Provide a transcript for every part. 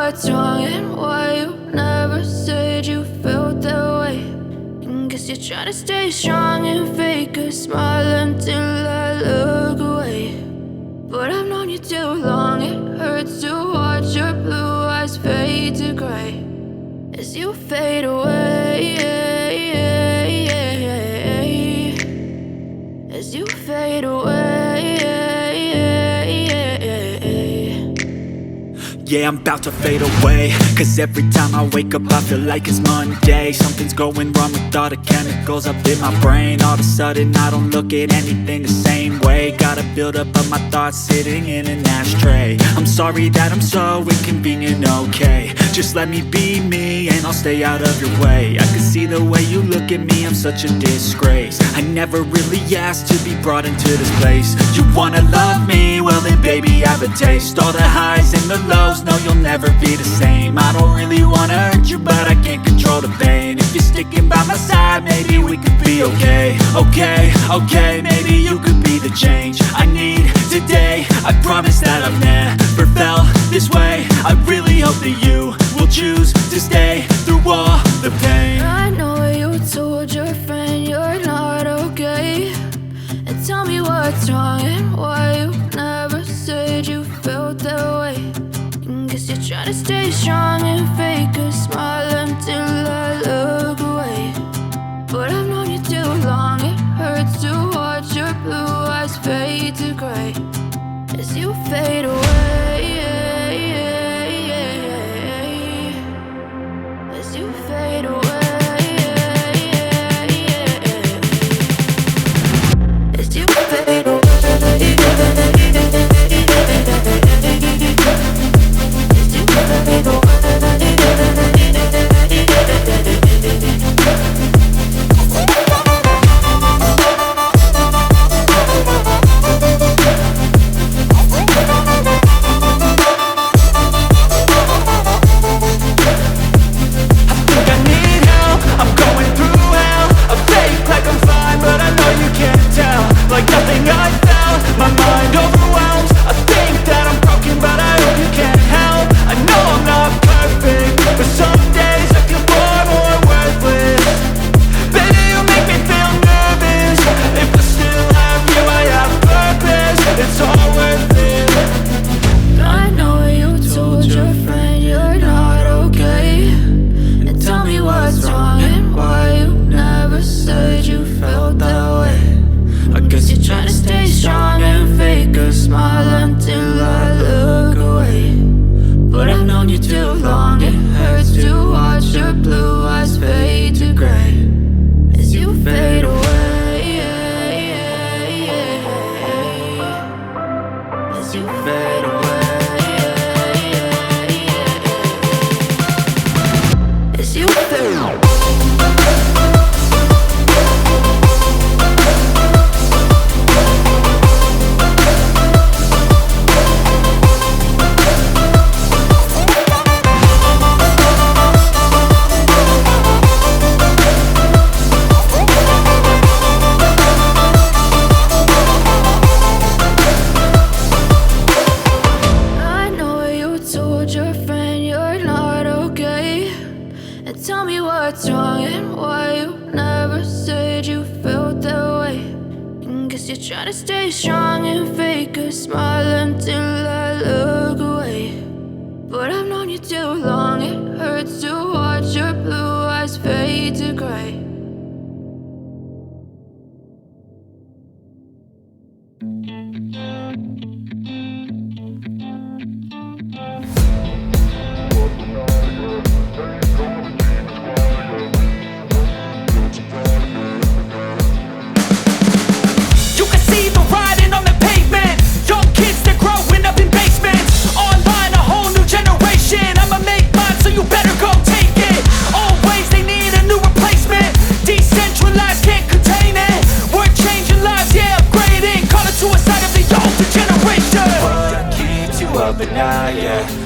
what's wrong and why you never said you felt that way. And guess you're trying to stay strong and fake a smile until I look away. But I've known you too long, it hurts to watch your blue eyes fade to gray as you fade away, as you fade away. Yeah, I'm about to fade away, cause every time I wake up I feel like it's Monday. Something's going wrong with all the chemicals up in my brain. All of a sudden I don't look at anything the same way. Gotta build up of my thoughts sitting in an ashtray. I'm sorry that I'm so inconvenient, okay. Just let me be me and I'll stay out of your way. I can see the way you look at me, I'm such a disgrace. I never really asked to be brought into this place. You wanna love me? Well then baby have a taste. All the highs and the lows, no you'll never be the same. I don't really wanna hurt you but I can't control the pain. If you're sticking by my side maybe we could be okay. Okay, maybe you could be the change I need today. I promise that I've never felt this way. I really hope that you will choose to stay through all the pain. I know you told your friend you're not okay, and tell me what's wrong and why you never said you felt that way. And guess you're trying to stay strong and fake a smile until I look away. But I've known you too long, it hurts to watch your blue eyes fade to gray as you fade away, as you fade away, as you fade away. Try to stay strong and fake a smile until I look away. But I've known you too long, it hurts to watch your blue eyes fade to gray.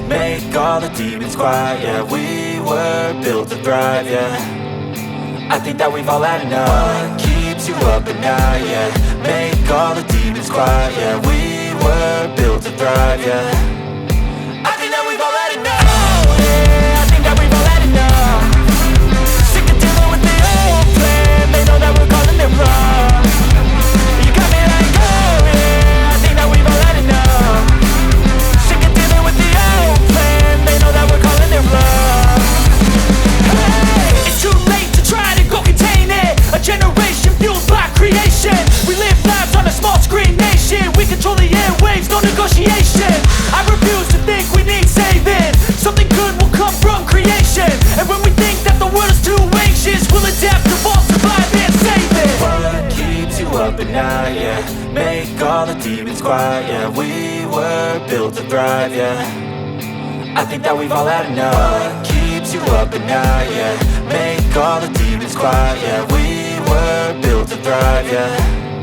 Make all the demons quiet, yeah. We were built to thrive, yeah. I think that we've all had enough. What keeps you up at night, yeah. Make all the demons quiet, yeah. We were built to thrive, yeah. I think that we've all had enough. demons quiet, yeah. We were built to thrive, yeah. I think that we've all had enough. What keeps you up at night, yeah. Make all the demons quiet, yeah. We were built to thrive, yeah.